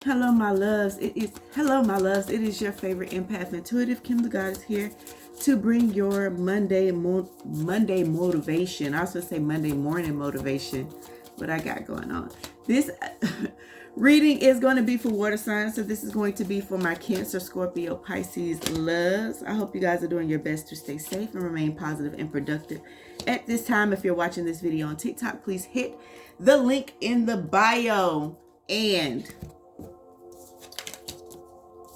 Hello, my loves. Hello, my loves. It is your favorite empath, intuitive Kim the Goddess here to bring your Monday motivation. I was going to say Monday morning motivation, what I got going on. This reading is going to be for water signs, so this is going to be for my Cancer, Scorpio, Pisces loves. I hope you guys are doing your best to stay safe and remain positive and productive. At this time, if you're watching this video on TikTok, please hit the link in the bio and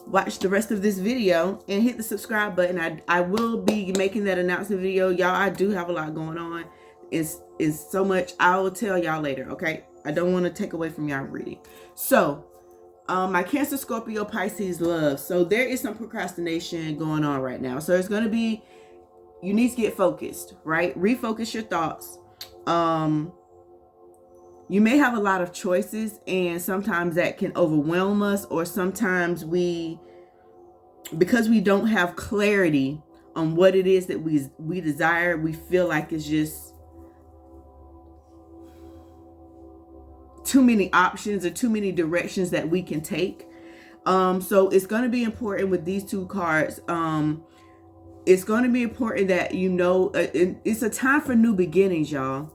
watch the rest of this video and hit the subscribe button. I will be making that announcement video. Y'all, I do have a lot going on. It's so much. I will tell y'all later, okay? I don't want to take away from y'all reading. So, my Cancer, Scorpio, Pisces love. So there is some procrastination going on right now. So it's going to be, you need to get focused, right? Refocus your thoughts. You may have a lot of choices, and sometimes that can overwhelm us, or sometimes because we don't have clarity on what it is that we desire, we feel like it's just too many options or too many directions that we can take. So it's going to be important with these two cards. It's going to be important that it's a time for new beginnings, y'all.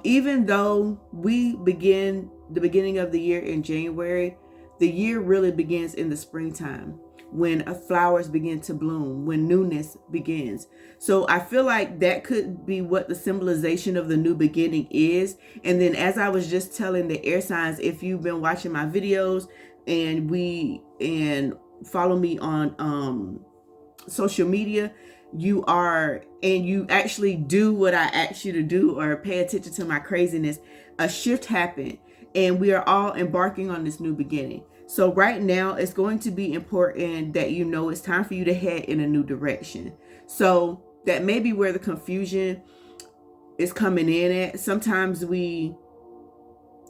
Even though we begin the beginning of the year in January, the year really begins in the springtime, when flowers begin to bloom, when newness begins. So I feel like that could be what the symbolization of the new beginning is. And then, as I was just telling the air signs, if you've been watching my videos and follow me on social media, you actually do what I ask you to do, or pay attention to my craziness, a shift happened, and we are all embarking on this new beginning. So right now, it's going to be important that it's time for you to head in a new direction. So that may be where the confusion is coming in at. Sometimes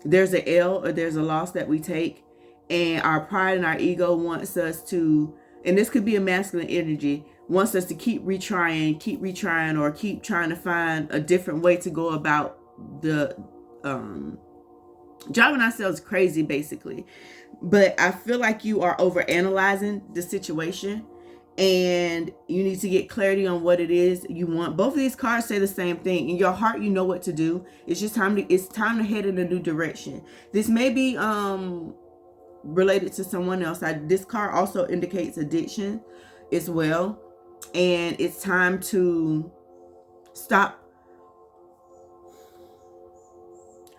there's an L or there's a loss that we take, and our pride and our ego wants us to, and this could be a masculine energy, wants us to keep retrying, or keep trying to find a different way to go about the driving ourselves crazy, basically. But I feel like you are overanalyzing the situation, and you need to get clarity on what it is you want. Both of these cards say the same thing. In your heart, you know what to do. It's just time to head in a new direction. This may be related to someone else. This card also indicates addiction as well, and it's time to stop.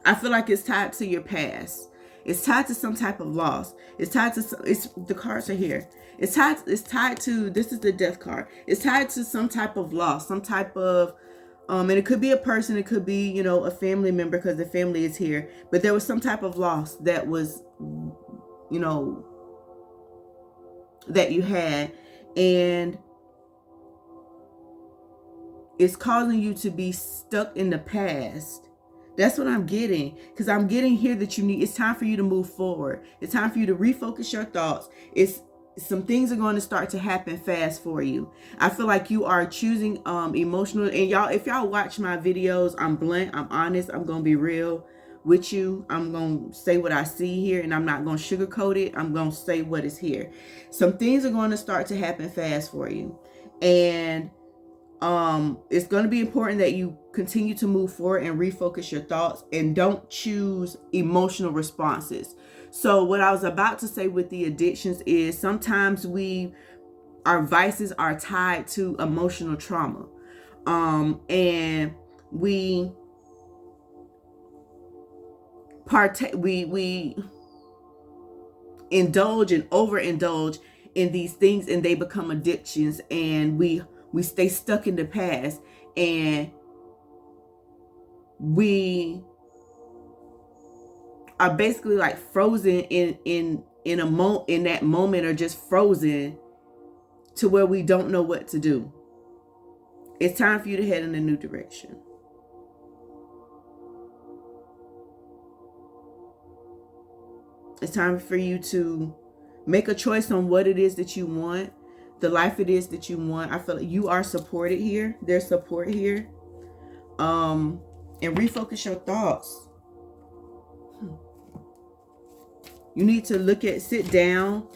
I feel like it's tied to your past. It's tied to some type of loss. The cards are here. It's tied to, this is the death card. It's tied to some type of loss, some type of and it could be a person, it could be, a family member, because the family is here. But there was some type of loss that was, that you had, and it's causing you to be stuck in the past. That's what I'm getting, because I'm getting here that it's time for you to move forward. It's time for you to refocus your thoughts. Some things are going to start to happen fast for you. I feel like you are choosing emotional, and y'all, if y'all watch my videos, I'm blunt, I'm honest, I'm going to be real with you. I'm going to say what I see here, and I'm not going to sugarcoat it. I'm going to say what is here. Some things are going to start to happen fast for you, and it's going to be important that you continue to move forward and refocus your thoughts, and don't choose emotional responses. So what I was about to say with the addictions is, sometimes our vices are tied to emotional trauma, and we indulge and overindulge in these things, and they become addictions, and we stay stuck in the past, and we are basically like frozen in that moment, or just frozen to where we don't know what to do. It's time for you to head in a new direction. It's time for you to make a choice on what it is that you want, the life it is that you want. I feel like you are supported here. There's support here. And refocus your thoughts. You need to sit down.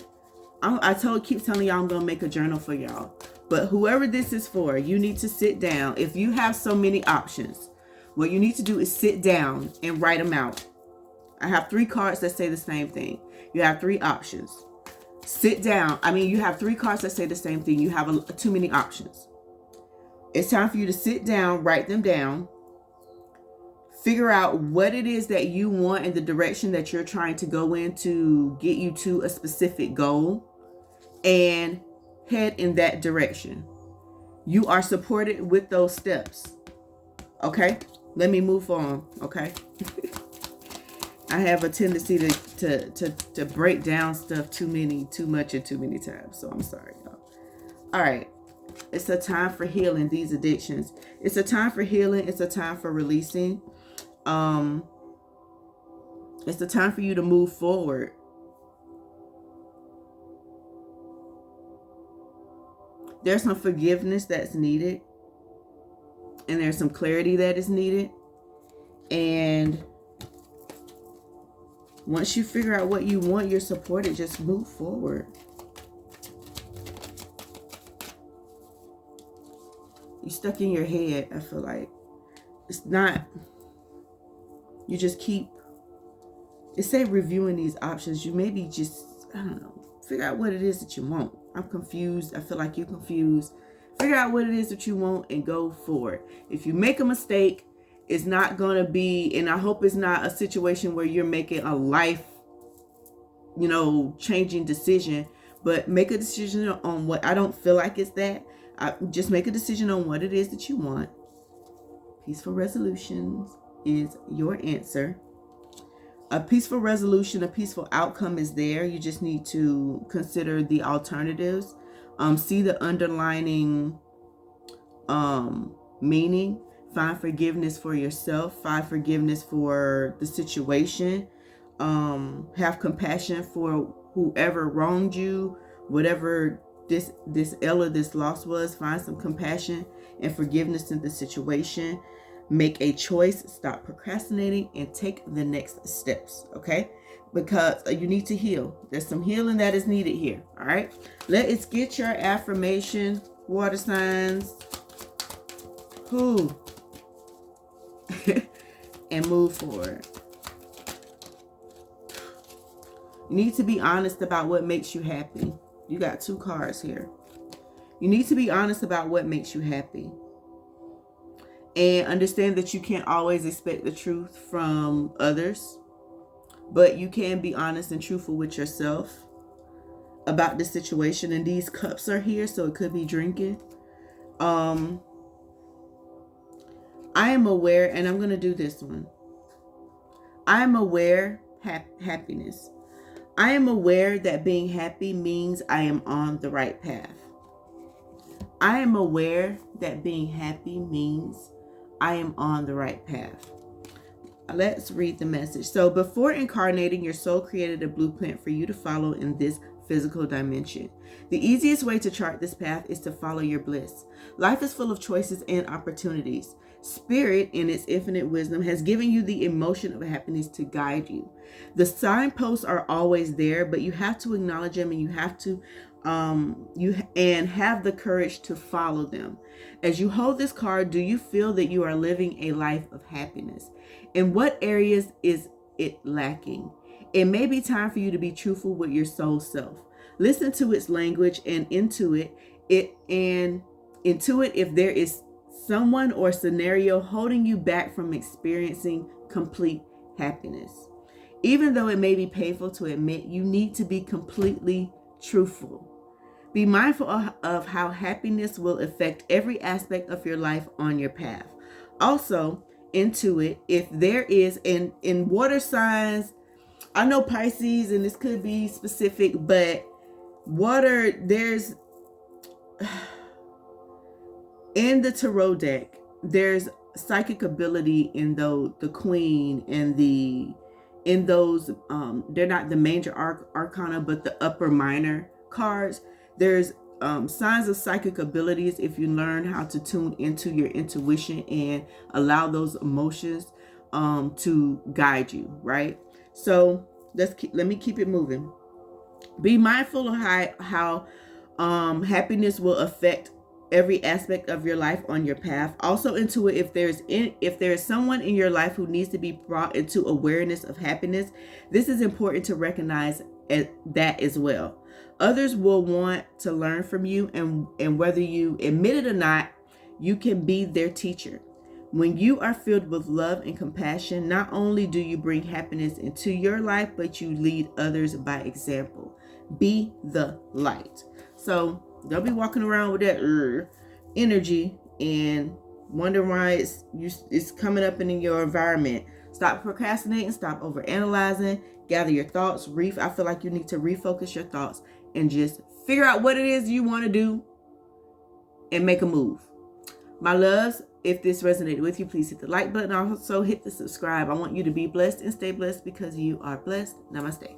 Keep telling y'all I'm going to make a journal for y'all. But whoever this is for, you need to sit down. If you have so many options, what you need to do is sit down and write them out. I have 3 cards that say the same thing. You have 3 options. Sit down. You have 3 cards that say the same thing. You have too many options. It's time for you to sit down, write them down, figure out what it is that you want and the direction that you're trying to go in to get you to a specific goal, and head in that direction. You are supported with those steps. Okay? Let me move on. Okay? I have a tendency to break down stuff too much and too many times. So I'm sorry, y'all. All right. It's a time for healing these addictions. It's a time for healing. It's a time for releasing. It's the time for you to move forward. There's some forgiveness that's needed. And there's some clarity that is needed. And once you figure out what you want, you're supported. Just move forward. You're stuck in your head, I feel like. It's not. You just keep. It say reviewing these options. You maybe just, I don't know, figure out what it is that you want. I'm confused. I feel like you're confused. Figure out what it is that you want and go for it. If you make a mistake, it's not going to be, and I hope it's not a situation where you're making a life, changing decision, but make a decision on what. I don't feel like it's that. Just make a decision on what it is that you want. Peaceful resolutions is your answer. A peaceful resolution, a peaceful outcome is there. You just need to consider the alternatives. See the underlining meaning. Find forgiveness for yourself. Find forgiveness for the situation. Have compassion for whoever wronged you. Whatever this ill or this loss was. Find some compassion and forgiveness in the situation. Make a choice. Stop procrastinating and take the next steps. Okay? Because you need to heal. There's some healing that is needed here. All right? Let's get your affirmation, water signs. And move forward. You need to be honest about what makes you happy. You got 2 cards here. You need to be honest about what makes you happy. And understand that you can't always expect the truth from others. But you can be honest and truthful with yourself about the situation. And these cups are here, so it could be drinking. I am aware, and I'm going to do this one. I am aware, happiness. I am aware that being happy means I am on the right path. I am aware that being happy means I am on the right path. Let's read the message. So before incarnating, your soul created a blueprint for you to follow in this physical dimension. The easiest way to chart this path is to follow your bliss. Life is full of choices and opportunities. Spirit, in its infinite wisdom, has given you the emotion of happiness to guide you. The signposts are always there, but you have to acknowledge them, and you have to have the courage to follow them. As you hold this card, do you feel that you are living a life of happiness? In what areas is it lacking? It may be time for you to be truthful with your soul self. Listen to its language and intuit if there is someone or scenario holding you back from experiencing complete happiness. Even though it may be painful to admit, you need to be completely truthful. Be mindful of how happiness will affect every aspect of your life on your path. Also, intuit if there is, in water signs, I know Pisces, and this could be specific, but water, there's in the tarot deck, there's psychic ability in the queen and in those they're not the major arcana, but the upper minor cards. There's signs of psychic abilities if you learn how to tune into your intuition and allow those emotions to guide you, right? So Let me keep it moving. Be mindful of how happiness will affect every aspect of your life on your path. Also intuit if there is someone in your life who needs to be brought into awareness of happiness. This is important to recognize that as well. Others will want to learn from you, and whether you admit it or not, you can be their teacher. When you are filled with love and compassion, not only do you bring happiness into your life, but you lead others by example. Be the light. So don't be walking around with that energy and wondering why it's coming up in your environment. Stop procrastinating. Stop overanalyzing. Gather your thoughts. I feel like you need to refocus your thoughts and just figure out what it is you want to do and make a move. My loves, if this resonated with you, please hit the like button. Also hit the subscribe. I want you to be blessed and stay blessed because you are blessed. Namaste.